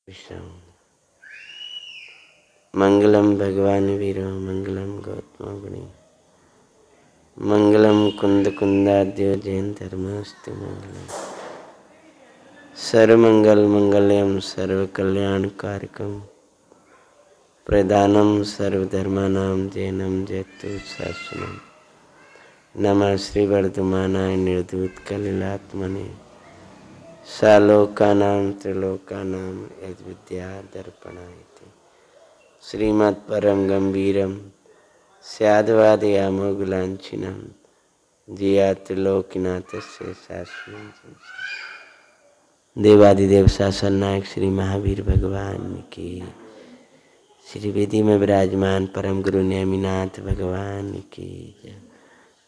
विष्णु मंगलम भगवान वीरो मंगलम गौतम गुणी मंगलम कुंद कुंदाद्यो जैन धर्मस्तु मंगलम सर्वमंगल मंगल्यम सर्व कल्याण कारकम प्रदानम सर्वधर्मानां जैनम जयतु शासनम नमः श्री वर्धमानाय निर्धूत कलिलात्मने सालोकानां त्रिलोकानां यद्विद्या दर्पणायते श्रीमत् परम गंभीरम स्याद्वादयामोगुलांछिनम जिया त्रिलोकीनाथस्य शाश्वतं देवादिदेव शासन नायक श्री महावीर भगवान की, श्री वेदी में विराजमान परम गुरु नेमिनाथ भगवान की,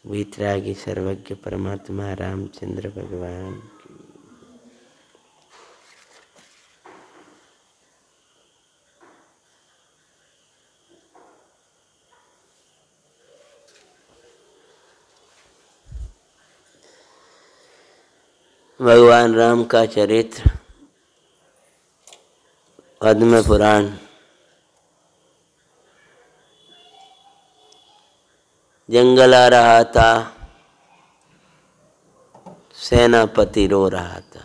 वीतरागी सर्वज्ञ परमात्मा रामचंद्र भगवान की। भगवान राम का चरित्र पद्म पुराण जंगल आ रहा था, सेनापति रो रहा था।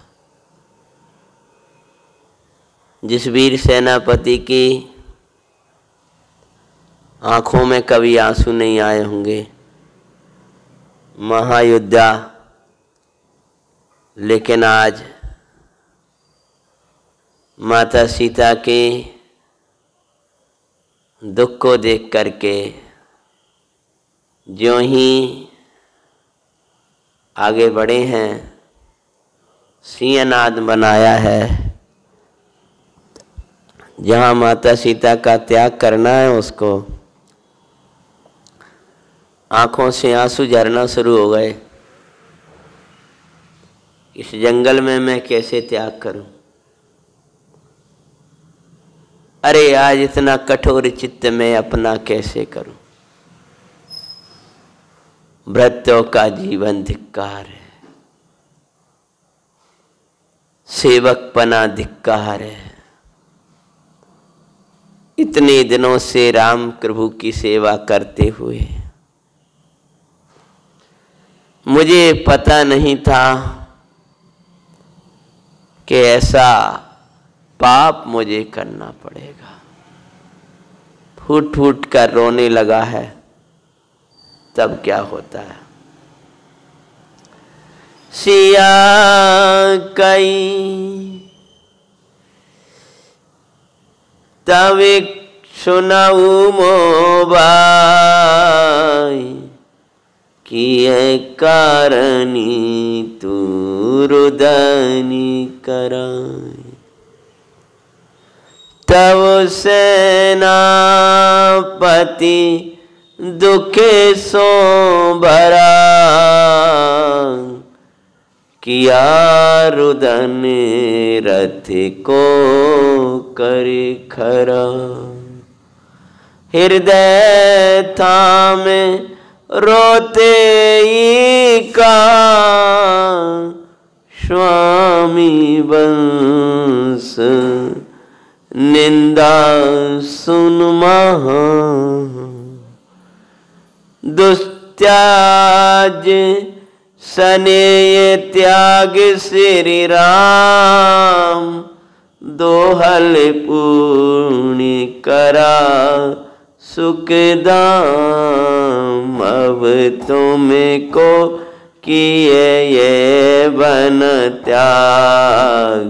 जिस वीर सेनापति की आंखों में कभी आंसू नहीं आए होंगे, महायोद्धा, लेकिन आज माता सीता के दुख को देख करके ज्यों ही आगे बढ़े हैं, सिंहनाद बनाया है। जहाँ माता सीता का त्याग करना है, उसको आंखों से आंसू झरना शुरू हो गए। इस जंगल में मैं कैसे त्याग करूं? अरे आज इतना कठोर चित्त में अपना कैसे करूं? भृत्यों का जीवन धिक्कार है, सेवकपना धिक्कार है। इतने दिनों से राम प्रभु की सेवा करते हुए मुझे पता नहीं था कि ऐसा पाप मुझे करना पड़ेगा। फूट फूट कर रोने लगा है, तब क्या होता है। सिया कई तब सुनाऊ मोबाई किए कारणी तू रुदनी कराई। तब सेनापति दुखे सो भरा किया रुदन रथ को करे खरा। हृदय थाम रोते ही का स्वामी वंश निंदा सुन महा। दुस्त्याज स्नेह त्याग श्री राम दोहल पूर्ण करा सुखदाम। अब तुमको किए ये बन त्याग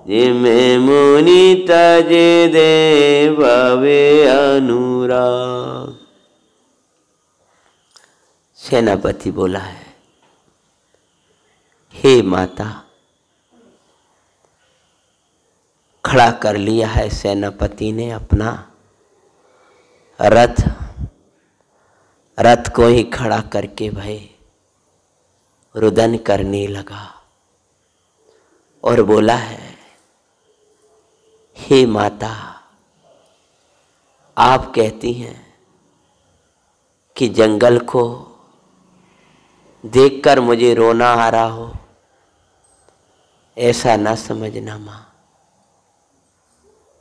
जिमे मुनि तज दे भवे अनुराग। सेनापति बोला है, हे माता, खड़ा कर लिया है सेनापति ने अपना रथ। रथ को ही खड़ा करके भाई रुदन करने लगा और बोला है, हे माता, आप कहती हैं कि जंगल को देखकर मुझे रोना आ रहा हो, ऐसा ना समझना माँ।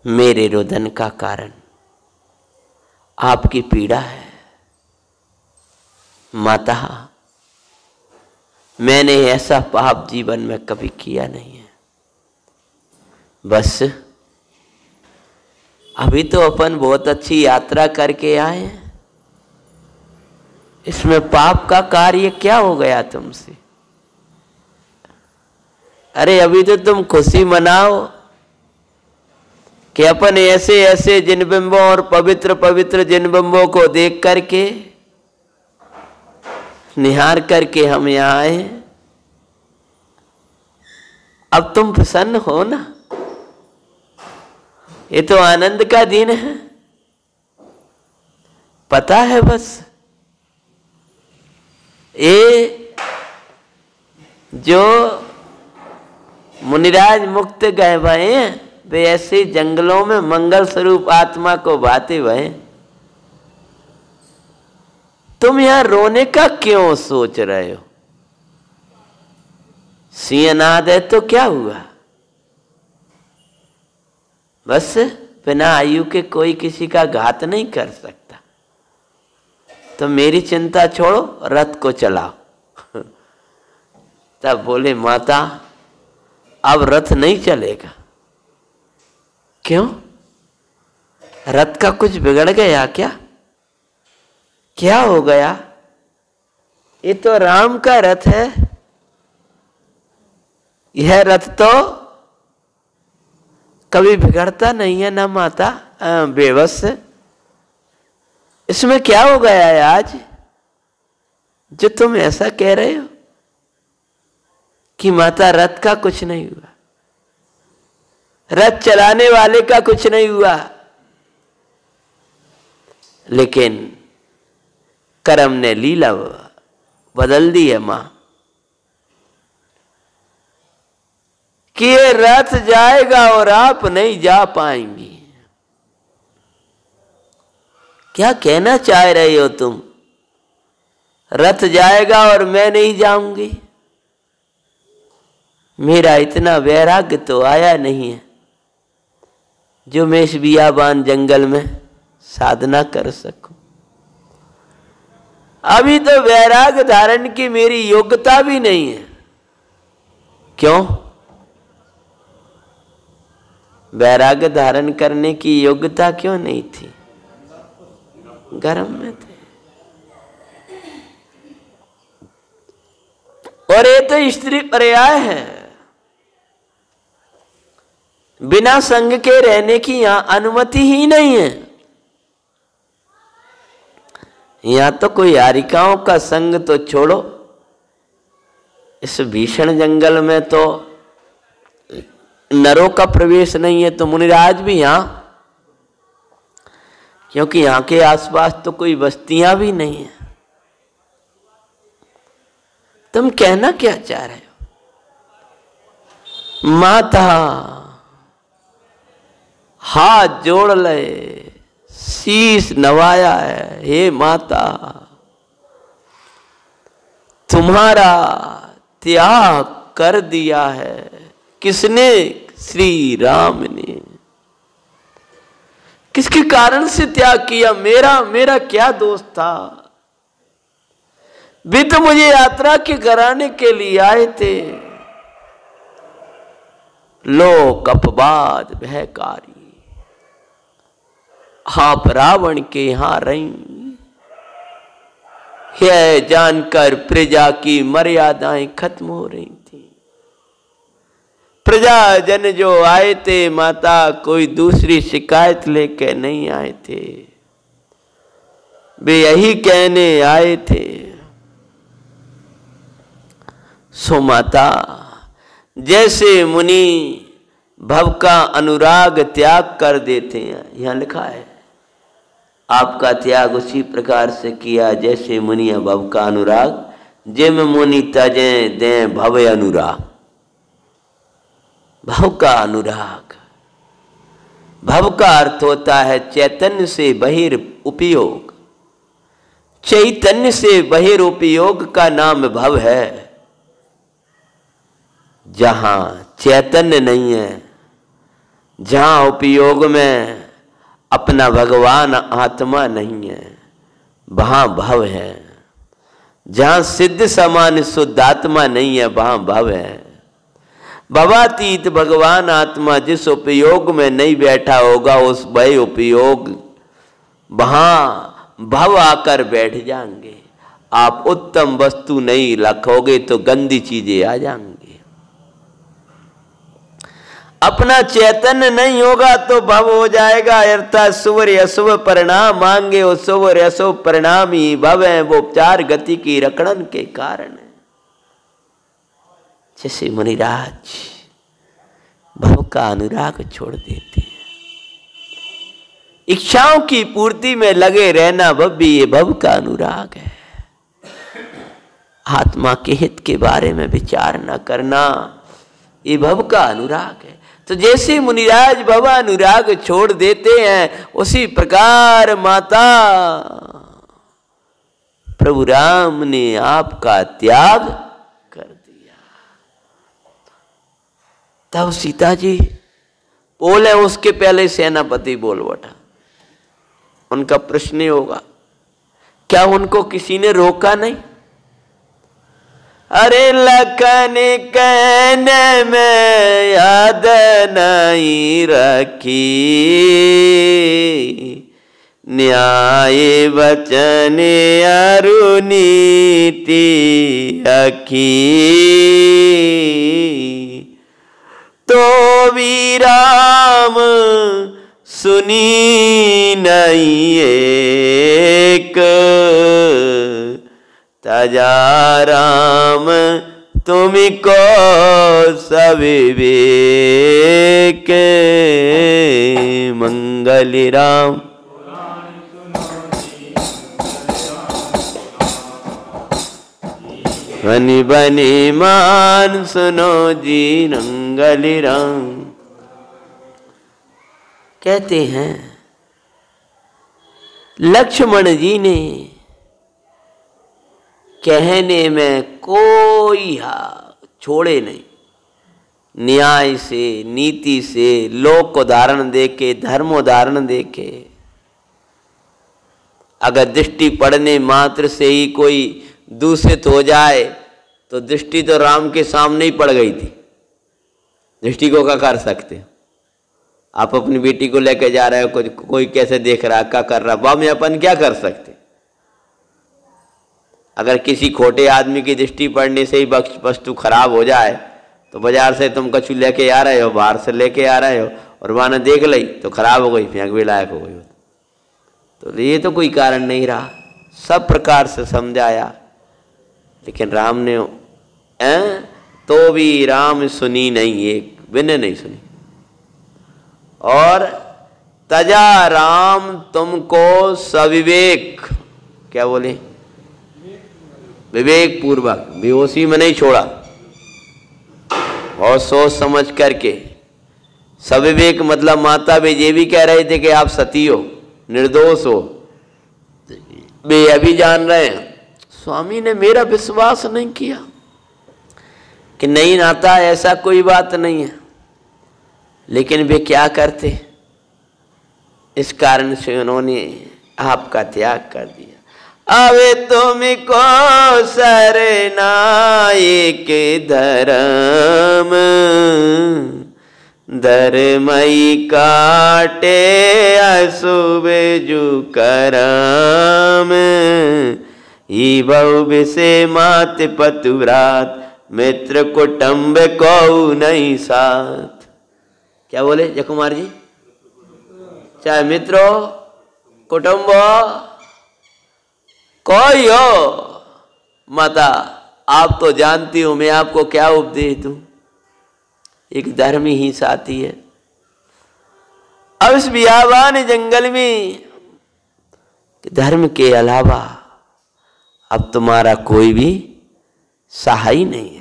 मेरे रुदन का कारण आपकी पीड़ा है। माता, मैंने ऐसा पाप जीवन में कभी किया नहीं है। बस अभी तो अपन बहुत अच्छी यात्रा करके आए हैं, इसमें पाप का कार्य क्या हो गया तुमसे? अरे अभी तो तुम खुशी मनाओ कि अपन ऐसे ऐसे जिन बिंबों और पवित्र पवित्र जिन बिंबों को देख करके निहार करके हम यहाँ आए। अब तुम प्रसन्न हो ना? ये तो आनंद का दिन है, पता है। बस ये जो मुनिराज मुक्त गए भये हैं, वे ऐसे जंगलों में मंगल स्वरूप आत्मा को भाते भये। तुम यहां रोने का क्यों सोच रहे हो? सिंहनाद है तो क्या हुआ? बस बिना आयु के कोई किसी का घात नहीं कर सकता। तो मेरी चिंता छोड़ो, रथ को चलाओ। तब बोले माता, अब रथ नहीं चलेगा। क्यों? रथ का कुछ बिगड़ गया क्या? क्या हो गया? ये तो राम का रथ है। यह रथ तो कभी बिगड़ता नहीं है ना माता। बेबस, इसमें क्या हो गया है आज जो तुम ऐसा कह रहे हो कि माता रथ का कुछ नहीं हुआ, रथ चलाने वाले का कुछ नहीं हुआ, लेकिन कर्म ने लीला बदल दी है मां कि ये रथ जाएगा और आप नहीं जा पाएंगी। क्या कहना चाह रही हो तुम? रथ जाएगा और मैं नहीं जाऊंगी? मेरा इतना वैराग्य तो आया नहीं है जो मैं इस बियाबान जंगल में साधना कर सकूं। अभी तो वैराग्य धारण की मेरी योग्यता भी नहीं है। क्यों? वैराग्य धारण करने की योग्यता क्यों नहीं थी? गर्म में थे। और ये तो स्त्री पर्याय है। बिना संग के रहने की यहां अनुमति ही नहीं है। यहां तो कोई यारिकाओं का संग तो छोड़ो, इस भीषण जंगल में तो नरों का प्रवेश नहीं है। तो मुनिराज भी यहां, क्योंकि यहां के आसपास तो कोई बस्तियां भी नहीं है। तुम कहना क्या चाह रहे हो? माता हाथ जोड़ ले, शीश नवाया है। हे माता, तुम्हारा त्याग कर दिया है। किसने? श्री राम ने। किसके कारण से त्याग किया? मेरा क्या दोष था? वे तो मुझे यात्रा के कराने के लिए आए थे। लोक अपवाद भयकारी, आप रावण के यहां रही है जानकर प्रजा की मर्यादाएं खत्म हो रही थी। प्रजाजन जो आए थे माता, कोई दूसरी शिकायत लेके नहीं आए थे। वे यही कहने आए थे। सो माता, जैसे मुनि भव का अनुराग त्याग कर देते हैं, यहां लिखा है, आपका त्याग उसी प्रकार से किया जैसे मुनि भव का अनुराग जिम मुनि तजे दे भव अनुराग। भव का अनुराग, भव का अर्थ होता है चैतन्य से बहिर उपयोग। चैतन्य से बहिर उपयोग का नाम भव है। जहां चैतन्य नहीं है जहाँ उपयोग में अपना भगवान आत्मा नहीं है वहाँ भव है। जहाँ सिद्ध समान शुद्ध आत्मा नहीं है वहाँ भव है। भवातीत भगवान आत्मा जिस उपयोग में नहीं बैठा होगा उस वही उपयोग वहाँ भव आकर बैठ जाएंगे। आप उत्तम वस्तु नहीं रखोगे तो गंदी चीजें आ जाएंगी। अपना चैतन्य नहीं होगा तो भव हो जाएगा। अर्थात शुभ अशुभ परिणाम मांगे और शुभ अशुभ परिणाम ही भव है। वो उपचार गति की रकड़न के कारण है। जैसे मुनिराज भव का अनुराग छोड़ देते हैं। इच्छाओं की पूर्ति में लगे रहना भव भी ये भव का अनुराग है। आत्मा के हित के बारे में विचार न करना ये भव का अनुराग है। तो जैसे मुनिराज भव अनुराग छोड़ देते हैं उसी प्रकार माता प्रभु राम ने आपका त्याग कर दिया। तब सीता जी बोले, उसके पहले सेनापति बोल उठा। उनका प्रश्न होगा, क्या उनको किसी ने रोका नहीं? अरे लखन कहने में याद नहीं रखी, न्याय वचन अरु नीति अखी, तो भी राम सुनी नहीं एक, तजा राम तुमको सविवेक, मंगल राम बनी बनी मान सुनो जी मंगल राम। कहते हैं लक्ष्मण जी ने कहने में कोई छोड़े नहीं। न्याय से, नीति से, लोक उदाहरण देके, धर्म उदाहरण देके, अगर दृष्टि पड़ने मात्र से ही कोई दूषित हो जाए तो दृष्टि तो राम के सामने ही पड़ गई थी। दृष्टि को क्या कर सकते? आप अपनी बेटी को लेकर जा रहे हो, कोई कैसे देख रहा, क्या कर रहा, बाप में अपन क्या कर सकते? अगर किसी खोटे आदमी की दृष्टि पड़ने से ही वस्तु खराब हो जाए तो बाजार से तुम कछु लेके आ रहे हो, बाहर से लेके आ रहे हो और वहाँ देख ली तो खराब हो गई, फेंक भी लायक हो गई, तो ये तो कोई कारण नहीं रहा। सब प्रकार से समझाया लेकिन राम ने तो भी राम सुनी नहीं, एक बिन नहीं सुनी। और तजा राम तुमको सविवेक, क्या बोले? विवेक पूर्वक, बेहोशी में नहीं छोड़ा और सोच समझ करके। सविवेक मतलब माता वे ये भी कह रहे थे कि आप सती हो, निर्दोष हो, वे अभी जान रहे हैं। स्वामी ने मेरा विश्वास नहीं किया कि नहीं नाता, ऐसा कोई बात नहीं है, लेकिन वे क्या करते, इस कारण से उन्होंने आपका त्याग कर दिया। अवे तुमको सरनायक धर्म, धर्मई काटे अशुभ जु करम, ही बहु से मात पतुरात, मित्र कुटुंब को नहीं साथ। क्या बोले जय कुमार जी? चाहे मित्रो कुटुंबो कोई हो, माता आप तो जानती हो मैं आपको क्या उपदेश दूं, एक धर्म ही साथी है। अब इस बियाबान जंगल में धर्म के अलावा अब तुम्हारा कोई भी सहाय नहीं है।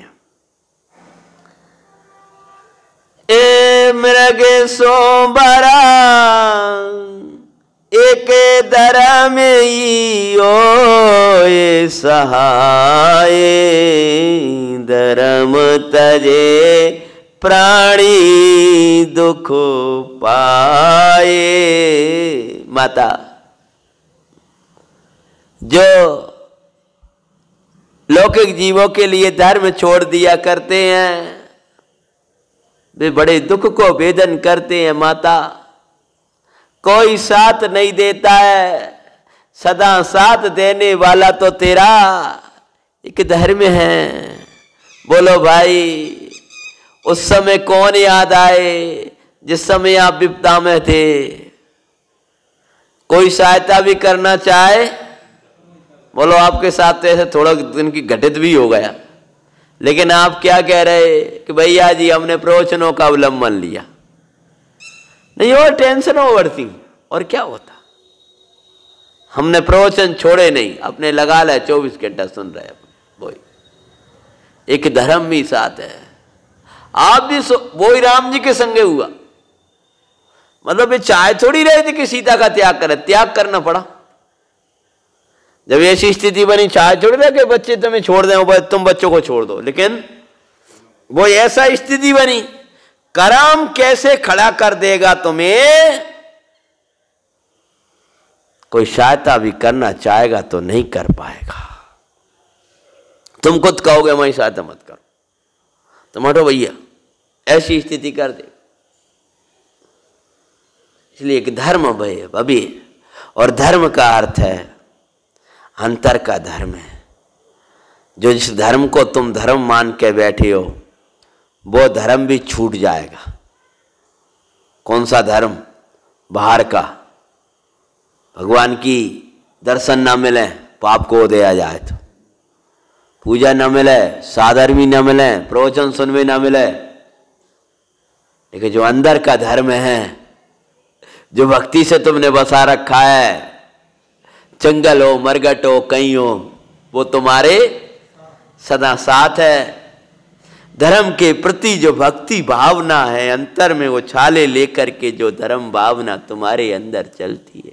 ए मृग सोबरा एक धर्म ये सहाय, धर्म तजे प्राणी दुख पाए। माता, जो लौकिक जीवों के लिए धर्म छोड़ दिया करते हैं वे बड़े दुख को वेदन करते हैं। माता, कोई साथ नहीं देता है, सदा साथ देने वाला तो तेरा एक धर्म है। बोलो भाई, उस समय कौन याद आए जिस समय आप विपदा में थे? कोई सहायता भी करना चाहे, बोलो आपके साथ तो ऐसे थोड़ा दिन की घटित भी हो गया, लेकिन आप क्या कह रहे कि भैया जी हमने प्रवचनों का अवलंबन लिया। नहीं, और टेंशन ओवरथिंग, और क्या होता। हमने प्रवचन छोड़े नहीं, अपने लगा ले 24 घंटा सुन रहे अपने। वही एक धर्म भी साथ है। आप भी वही राम जी के संगे हुआ। मतलब ये चाहे थोड़ी रहे थे कि सीता का त्याग करे, त्याग करना पड़ा। जब ऐसी स्थिति बनी, चाहे थोड़ी रहे कि बच्चे तुम्हें छोड़ दें, तुम बच्चों को छोड़ दो, लेकिन वो ऐसा स्थिति बनी। कर्म कैसे खड़ा कर देगा तुम्हें? कोई सहायता भी करना चाहेगा तो नहीं कर पाएगा। तुम खुद कहोगे मैं सहायता मत करो, तुम हटो भैया, ऐसी स्थिति कर दे। इसलिए एक धर्म भय अभी, और धर्म का अर्थ है अंतर का धर्म है। जो जिस धर्म को तुम धर्म मान के बैठे हो वो धर्म भी छूट जाएगा। कौन सा धर्म? बाहर का। भगवान की दर्शन ना मिले, पाप को दिया जाए तो, पूजा ना मिले, साधर्मी ना मिले, प्रवचन सुनने ना मिले, लेकिन जो अंदर का धर्म है, जो भक्ति से तुमने बसा रखा है, जंगल हो, मरघट हो, कहीं हो, वो तुम्हारे सदा साथ है। धर्म के प्रति जो भक्ति भावना है अंतर में, वो छाले लेकर के जो धर्म भावना तुम्हारे अंदर चलती है,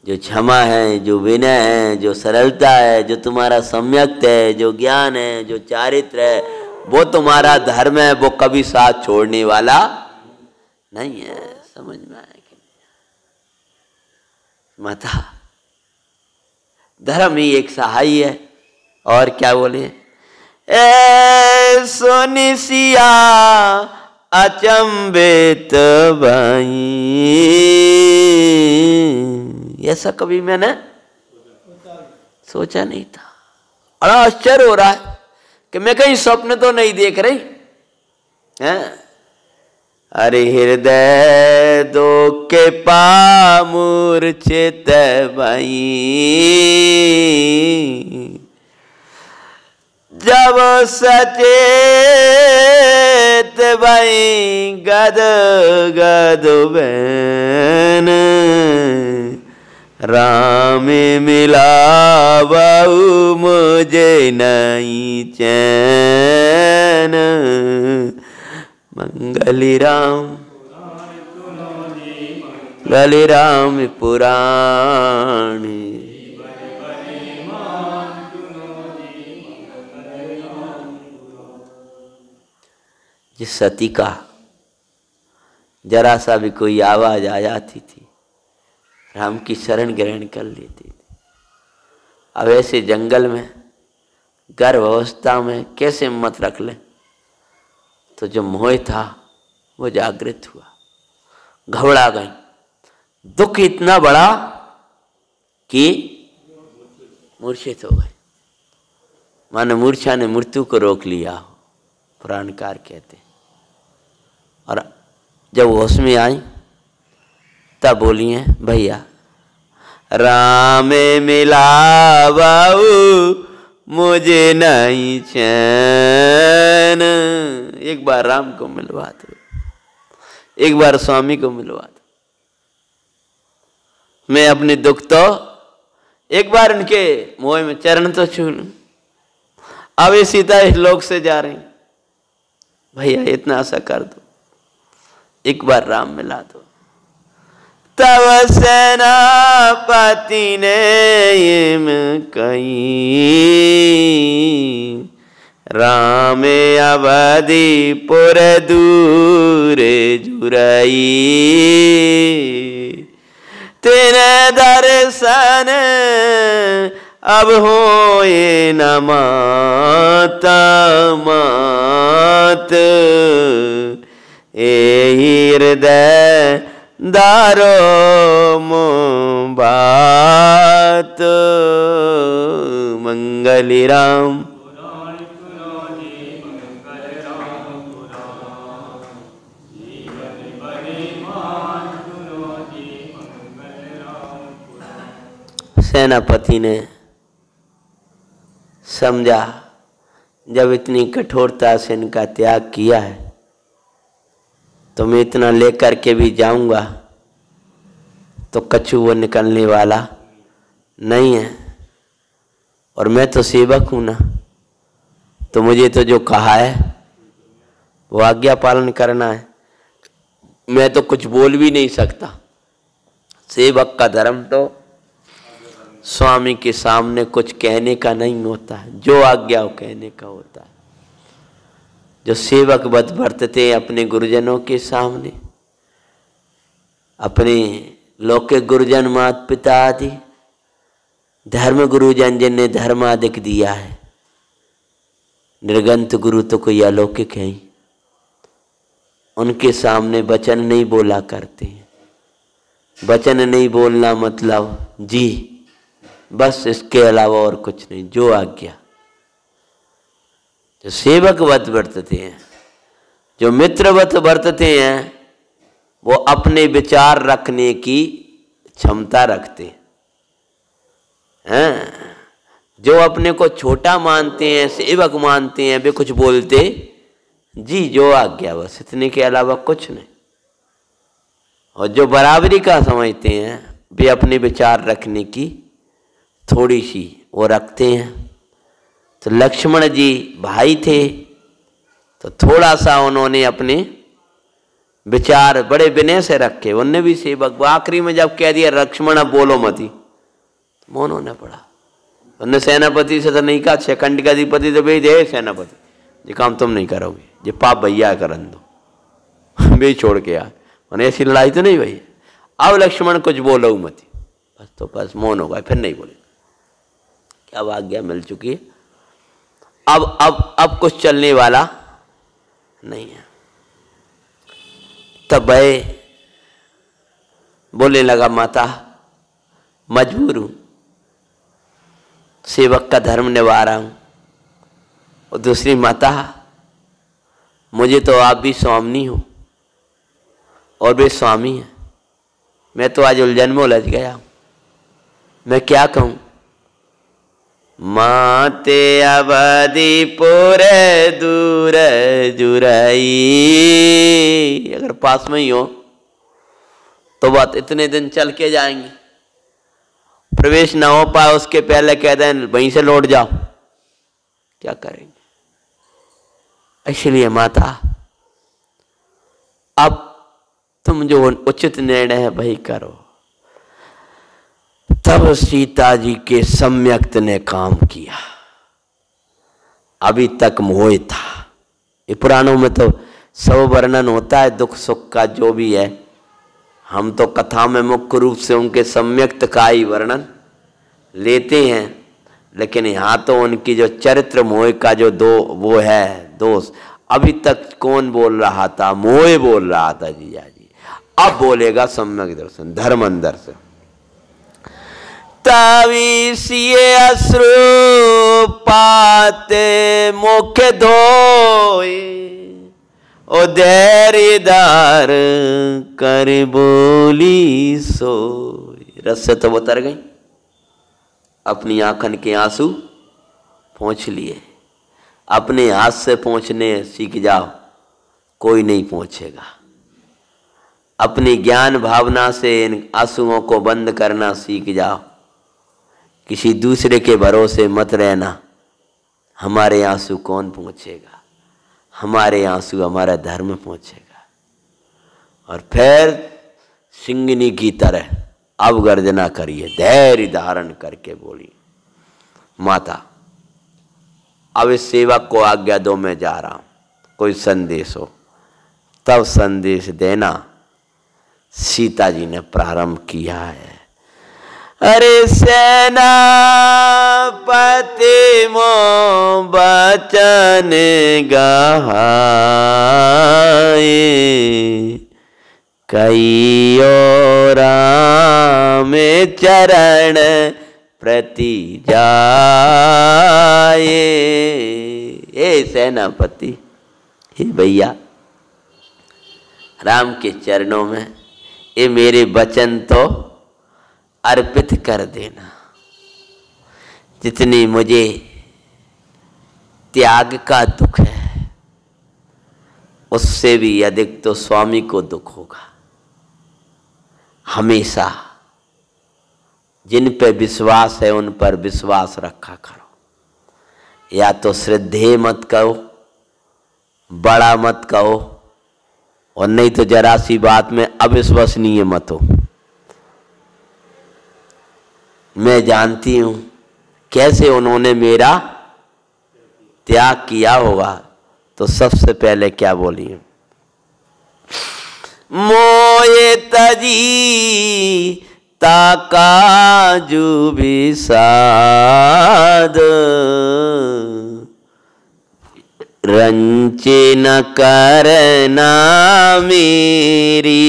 जो क्षमा है, जो विनय है, जो सरलता है, जो तुम्हारा सम्यक है, जो ज्ञान है, जो चारित्र है, वो तुम्हारा धर्म है। वो कभी साथ छोड़ने वाला नहीं है। समझ में आया कि नहीं? माता, धर्म ही एक सहाय है। और क्या बोले? ए सोनिसिया अचंबित भाई। ऐसा कभी मैंने सोचा नहीं था। बड़ा आश्चर्य हो रहा है कि मैं कहीं स्वप्न तो नहीं देख रही हैं। अरे हृदय दो के पामूर्छित भाई, जब सचेत भाई गद गद बैन, राम मिला बहु मुझे नहीं चैन। मंगली राम गली राम पुराण। जिस सती का जरा सा भी कोई आवाज आ जाती थी, राम की शरण ग्रहण कर लेती थी। अब ऐसे जंगल में गर्भ अवस्था में कैसे मत रख ले, तो जो मोह था वो जागृत हुआ, घबरा गई। दुख इतना बड़ा कि मूर्छित हो गए। माने मूर्छा ने मृत्यु को रोक लिया, पुराणकार कहते। और जब होश में आई तब बोली हैं, भैया राम मिला बाबू मुझे नहीं चैन। एक बार राम को मिलवा दो, एक बार स्वामी को मिलवा दो। मैं अपने दुख तो एक बार इनके मोह में चरण तो छू लूं। अब ये सीता इस लोक से जा रही, भैया इतना सा कर दो, एक बार राम मिला दो। तब सेनापति ने कही, रामे अवधिपुर दूर जुरई, तेरे दर्शन अब होए न माता मात, ए हृदय दारो मोह बात। मंगली राम सेनापति ने समझा जब इतनी कठोरता से इनका त्याग किया है तो मैं इतना लेकर के भी जाऊंगा तो कछु वो निकलने वाला नहीं है, और मैं तो सेवक हूं ना, तो मुझे तो जो कहा है वो आज्ञा पालन करना है। मैं तो कुछ बोल भी नहीं सकता। सेवक का धर्म तो स्वामी के सामने कुछ कहने का नहीं होता है, जो आज्ञा वो कहने का होता है। जो सेवक बद बरतते हैं अपने गुरुजनों के सामने, अपने लौकिक गुरुजन माता पिता आदि धर्म गुरुजन जिन्हें धर्म अधिक दिया है, निर्गंत गुरु तो कोई अलौकिक है ही, उनके सामने वचन नहीं बोला करते हैं। वचन नहीं बोलना मतलब जी बस, इसके अलावा और कुछ नहीं, जो आज्ञा। जो सेवकवत बरतते हैं, जो मित्रवत बरतते हैं, वो अपने विचार रखने की क्षमता रखते हैं। जो अपने को छोटा मानते हैं, सेवक मानते हैं, वे कुछ बोलते जी जो आज्ञा, बस इतने के अलावा कुछ नहीं। और जो बराबरी का समझते हैं वे अपने विचार रखने की थोड़ी सी वो रखते हैं। तो लक्ष्मण जी भाई थे तो थोड़ा सा उन्होंने अपने विचार बड़े विनय से रखे। उनने भी सेवक, आखिरी में जब कह दिया लक्ष्मण अब बोलो मती, मौन होना पड़ा। उनने सेनापति से तो नहीं कहा, शिखंडी का अधिपति तो भेज दे सेनापति, ये काम तुम नहीं करोगे, ये पाप भैया करन दो, वे छोड़ के आ। उन्हें ऐसी लड़ाई तो नहीं भई। अब लक्ष्मण कुछ बोलो मती, बस तो बस मौन हो गए, फिर नहीं बोले। क्या आज्ञा मिल चुकी है, अब कुछ चलने वाला नहीं है। तब भाई बोलने लगा, माता मजबूर हूं, सेवक का धर्म निभा रहा हूं। और दूसरी माता, मुझे तो आप भी स्वामी हो और वे स्वामी हैं, मैं तो आज उलझन में उलझ गया हूं, मैं क्या कहूं। माते अवधिपुर दूर जुरई, अगर पास में ही हो तो बात इतने दिन चल के जाएंगे, प्रवेश ना हो पाए उसके पहले कह दें वहीं से लौट जाओ, क्या करेंगे। इसलिए माता अब तुम जो उचित निर्णय है वही करो। तब सीता जी के सम्यक्त ने काम किया। अभी तक मोह था, ये पुराणों में तो सब वर्णन होता है दुख सुख का जो भी है, हम तो कथा में मुख्य रूप से उनके सम्यक्त का ही वर्णन लेते हैं। लेकिन यहाँ तो उनकी जो चरित्र मोह का जो वो है दोष, अभी तक कौन बोल रहा था, मोह बोल रहा था जीजा जी, अब बोलेगा सम्यक दर्शन धर्म अंदर से। तवी सिए अश्रु पाते मुख धोए, ओ धैर्यदार कर बोली सोई। रस से तो उतर गई, अपनी आंखन के आंसू पोंछ लिए। अपने हाथ से पोंछने सीख जाओ, कोई नहीं पोंछेगा। अपनी ज्ञान भावना से इन आंसुओं को बंद करना सीख जाओ। किसी दूसरे के भरोसे मत रहना। हमारे आंसू कौन पोंछेगा, हमारे आंसू हमारा धर्म पोंछेगा। और फिर सिंगिनी की तरह अब गर्जना करिए, धैर्य धारण करके बोली, माता अब इस सेवक को आज्ञा दो, मैं जा रहा हूं, कोई संदेश हो तब संदेश देना। सीता जी ने प्रारंभ किया है। अरे सेनापति मो बचन गहाए, कईयो राम चरण प्रति जाए। हे सेनापति, हे भैया, राम के चरणों में ये मेरे वचन तो अर्पित कर देना। जितनी मुझे त्याग का दुख है, उससे भी अधिक तो स्वामी को दुख होगा। हमेशा जिन पे विश्वास है उन पर विश्वास रखा करो। या तो श्रद्धेय मत कहो, बड़ा मत कहो, और नहीं तो जरा सी बात में अविश्वसनीय मत हो। मैं जानती हूं कैसे उन्होंने मेरा त्याग किया होगा। तो सबसे पहले क्या बोली, मोये तजी ताकाजु विषाद, रंचे न करना मेरी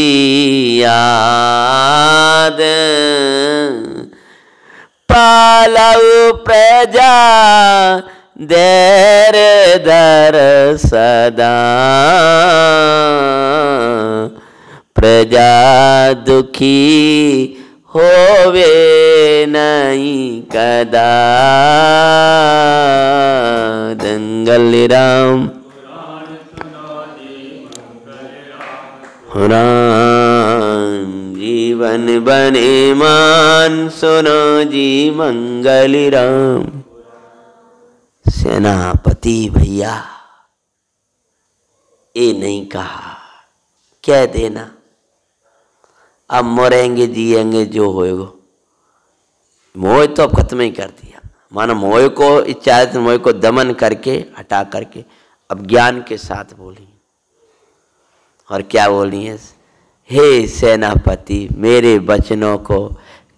याद, पालव प्रजा देर दर सदा, प्रजा दुखी होवे नहीं कदा। दंगल राम राम, जीवन बने मान सुनो जी मंगल राम। सेनापति भैया, ये नहीं कहा, कह देना अब मरेंगे जिएंगे जो होएगा। मोह तो अब खत्म ही कर दिया। मानो मोह को इच्छा, मोह को दमन करके हटा करके अब ज्ञान के साथ बोली। और क्या बोली है, हे सेनापति, मेरे वचनों को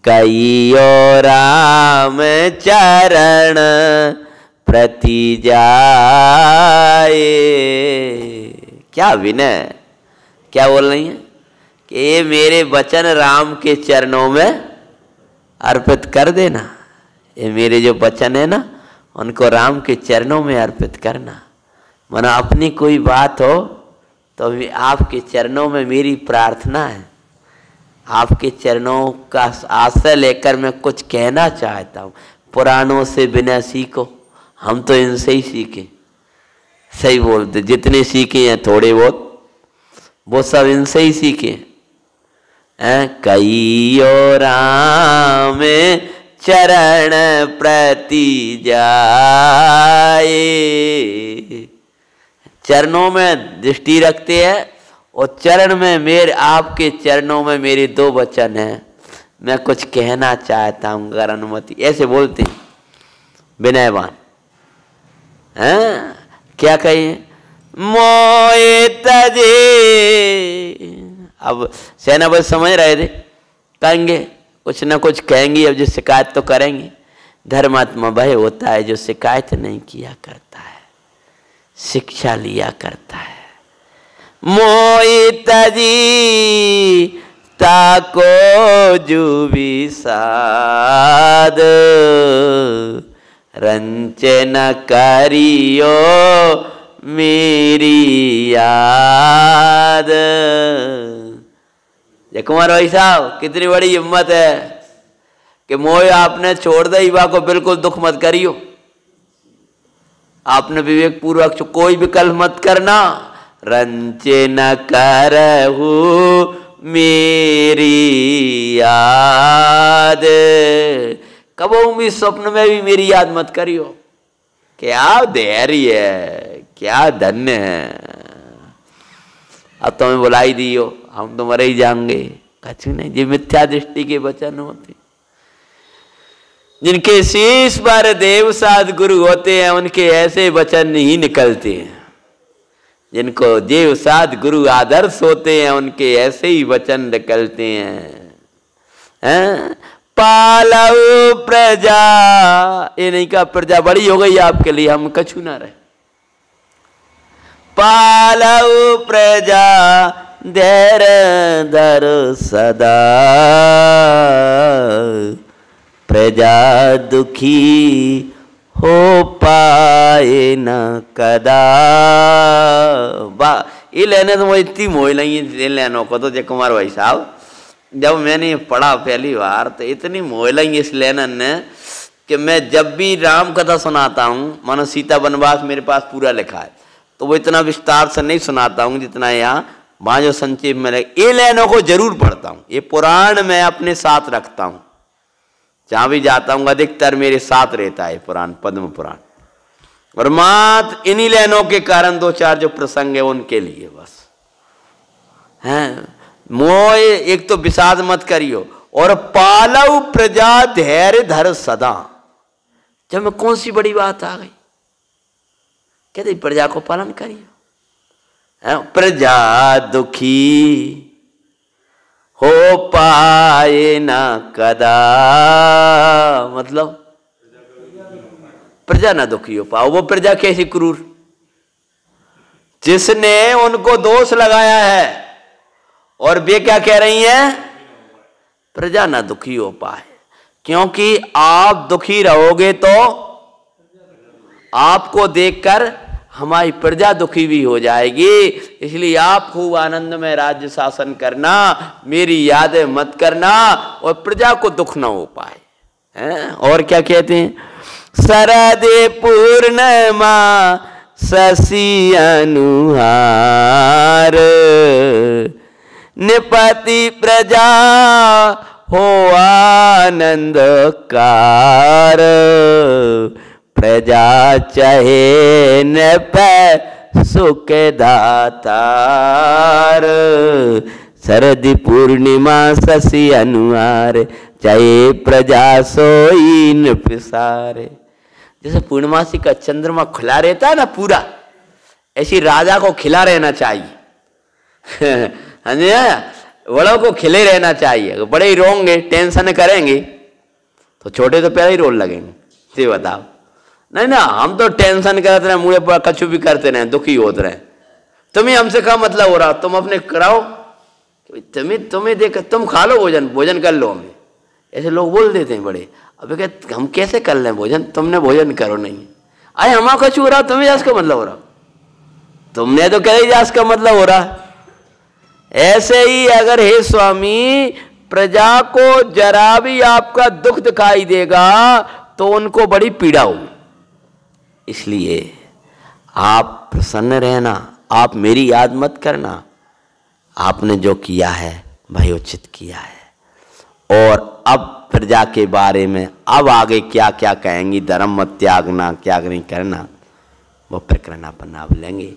कईयो राम चरण प्रति जाए। क्या विनय, क्या बोल रही है कि ये मेरे वचन राम के चरणों में अर्पित कर देना। ये मेरे जो वचन है ना, उनको राम के चरणों में अर्पित करना। माना अपनी कोई बात हो तो भी आपके चरणों में मेरी प्रार्थना है। आपके चरणों का आश्रय लेकर मैं कुछ कहना चाहता हूँ। पुराणों से बिना सीखो, हम तो इनसे ही सीखे। सही बोलते, जितने सीखे हैं थोड़े बहुत, वो सब इनसे ही सीखे। कईयो राम चरण प्रति जाए। चरणों में दृष्टि रखते हैं और चरण में मेरे, आपके चरणों में मेरे दो वचन हैं, मैं कुछ कहना चाहता हूँ अगर अनुमति। ऐसे बोलते हैं विनयवान। क्या कहिए, मोए तजे। अब सेनापति समझ रहे थे, कहेंगे कुछ ना कुछ कहेंगे, अब जो शिकायत तो करेंगे। धर्मात्मा भय होता है जो शिकायत नहीं किया करता है, शिक्षा लिया करता है। मोई तजी ताको जुबी साद, रंचे न करियो मेरी याद। जय कुमार भाई साहब, कितनी बड़ी हिम्मत है कि मोह आपने छोड़ दे, युवा को बिल्कुल दुख मत करियो। आपने विवेक पूर्वक कोई विकल्प मत करना। रंचे न करहु मेरी याद, कबहू भी स्वप्न में भी मेरी याद मत करियो। क्या धैर्य है, क्या धन्य है। अब तुम्हें बुलाई दियो, हम तो मरे ही जाएंगे। कछु नहीं, ये मिथ्या दृष्टि के वचन होते। जिनके शीश पर देव साध गुरु होते हैं उनके ऐसे वचन ही निकलते हैं। जिनको देव साध गुरु आदर्श होते हैं उनके ऐसे ही वचन निकलते हैं। पालव प्रजा, ये नहीं कहा प्रजा बड़ी हो गई आपके लिए, हम कछु ना रहे। पालव प्रजा धैर्य धर सदा, प्रजा दुखी हो पाए न कदा। ये लेने तो मुझे इतनी मोह लगी लेनों को तो जय कुमार भाई साहब, जब मैंने पढ़ा पहली बार तो इतनी मोह लगी इस लेनन ने कि मैं जब भी राम कथा सुनाता हूँ, मानो सीता वनवास मेरे पास पूरा लिखा है, तो वो इतना विस्तार से नहीं सुनाता हूँ जितना यहाँ वहाँ जो संक्षेप में लगे। ये लेनों को जरूर पढ़ता हूँ, ये पुराण मैं अपने साथ रखता हूँ, जहाँ भी जाता हूँ अधिकतर मेरे साथ रहता है पुराण, पद्म पुराण। और मात्र इन्हीं लेनों के कारण दो चार जो प्रसंग है उनके लिए बस हैं। मोह एक तो विषाद मत करियो, और पालव प्रजा धैर्य धर सदा। जब में कौन सी बड़ी बात आ गई, कहते प्रजा को पालन करियो। प्रजा दुखी हो पाए ना कदा, मतलब प्रजा ना दुखी हो पाओ। वो प्रजा कैसी क्रूर, जिसने उनको दोष लगाया है और वे क्या कह रही हैं, प्रजा ना दुखी हो पाए। क्योंकि आप दुखी रहोगे तो आपको देखकर हमारी प्रजा दुखी भी हो जाएगी। इसलिए आप खूब आनंद में राज्य शासन करना, मेरी यादें मत करना, और प्रजा को दुख ना हो पाए हैं। और क्या कहते हैं, शरदे पूर्णिमा शशि अनुहार, निपति प्रजा हो आनंद कार, प्रजा चाहे न पै सुख दातार, शरद पूर्णिमा शशि अनुहार, चाहे प्रजा सोई न पिसारे। जैसे पूर्णमासी का चंद्रमा खुला रहता है ना पूरा, ऐसी राजा को खिला रहना चाहिए। बड़ों को खिले रहना चाहिए। बड़े ही रोंगे, टेंशन करेंगे तो छोटे तो पहले ही रोल लगेंगे। ये बताओ, नहीं ना, हम तो टेंशन करते रहे, मुझे पर कछु भी करते रहे, दुखी होते रहे। तुम्हें हमसे क्या मतलब हो रहा, तुम अपने कराओ, तुम्हें देख, तुम खा लो भोजन, भोजन कर लो। हमें ऐसे लोग बोल देते हैं बड़े। अब कहते हम कैसे कर लें भोजन, तुमने भोजन करो नहीं। अरे हमारा कछु हो रहा, तुम्हें जास का मतलब हो रहा, तुमने तो कह जास का मतलब हो रहा। ऐसे ही अगर हे स्वामी प्रजा को जरा भी आपका दुख दिखाई देगा तो उनको बड़ी पीड़ा होगी। इसलिए आप प्रसन्न रहना, आप मेरी याद मत करना, आपने जो किया है भाई उचित किया है। और अब प्रजा के बारे में अब आगे क्या क्या कहेंगी, धर्म मत त्यागना, क्या नहीं करना, वो प्रकरण अपन आप लेंगे।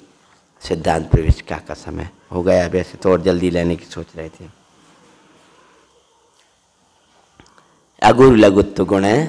सिद्धांत प्रविष्टिका का समय हो गया, वैसे तो और जल्दी लेने की सोच रहे थे। अगुरु लघुत्व गुण है।